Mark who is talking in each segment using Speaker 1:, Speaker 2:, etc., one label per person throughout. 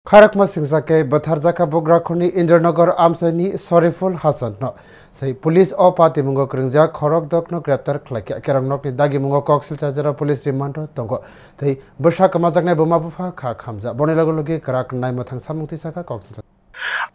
Speaker 1: Kharakma Singzake Batharjaka Bograkhuni Indranagar Amsani Soriful Hasan no say police o party mungo kringja khorok dokno graptar khlakya kerangnok ni dagi mungo koksil chajara police remand tongo thei bashak majakne buma bufa kha khamja bonilagologi karak nai mathang samungti saka koksil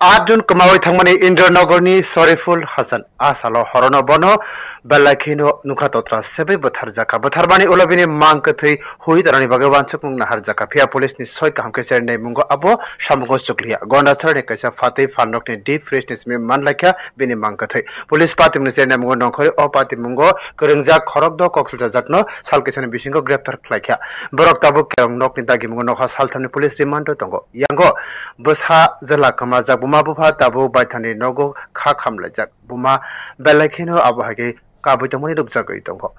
Speaker 1: Adun Kamawi Thangmani Indranagarni Soriful Hasan Asalo Horono Bono Balakhino Nukatotra Sebe Batharjaka Batharbani Ulabini Mankathi Huidarani Bhagavan Chukung Naharjaka Pia Police ni Soy Kamkeser Nemungo Abo Shamungo Suklia Gonda Sarne Kasa Fatih Fanok ni Deep Freshness Me Manlakya Bini Mankathi Police Party Minister Nemungo Nonkoi O Party Mungo Kurungja Khorokdo Koksulta Jakno Salkesan Bishingo Graptar Klakya Borok Tabu Kerong Nok ni Dagi Mungo Nokha Salthamni Police Remand Tongo Yango Busha Zalaka Majak Buma Bufa Tabu Baitani Nogo Kakam Lajak Buma Belakino Abuhake Kabutamoni Dubjak Tongo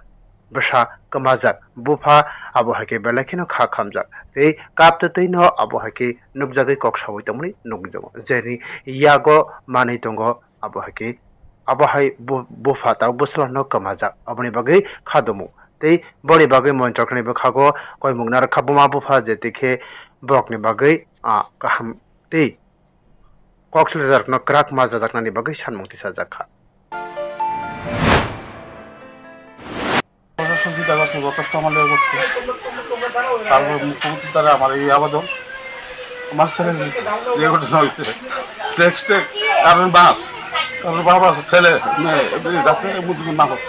Speaker 1: Basha Kamazak Bufa Abuhake Belakino Kakamjak they Kaptatino Abuhake Nubjaki Kokshawitamuni Nugjo Zeni Yago Manitongo Abuhake Abuhai Bufata Busla no Kamazak Abuni Bagi Kadomu they Boni Bagi Monchakani Bakago Koimugnar Kabuma Bufa Zetike Brokni Bagi Kaham Tea Koksil Zarkno Krak Maza Zaknani Bagi Shanmukti Sajaka.
Speaker 2: যথেষ্ট আমার লেগে করছে তারপর মুখ্যমন্ত্রী দ্বারা আমার এই আবেদন আমার ছেলে যে ঘটনা হয়েছে নেক্সটে কারণ কারণ বাবা ছেলে মেয়ে যাতে মুদ্র না হোক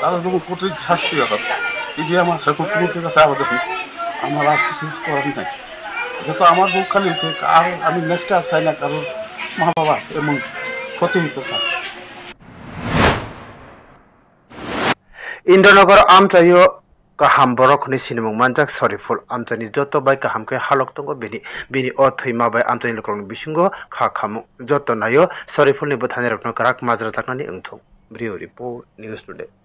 Speaker 2: তারা যেমন কঠিন শাস্তি হয় এই আমার সে মুখ্যমন্ত্রীর কাছে আবেদন আমার আর কিছু করার নাই যেহেতু আমার বুক খালি হয়েছে আর আমি নেক্সট আর চাই না কারণ মা বাবা এমন ক্ষতি হইতে চায়
Speaker 1: Indranagar Amchayo Kaham Borokni Sinimung Manjak Soriful Amchani Joto by Kahamke Halok Tongo Bini Othima by Amchani Lokron Bishingo Kakamu Joto Nayo Soriful Nibutani Karak Mazra Takani Unto Brio Report News Today.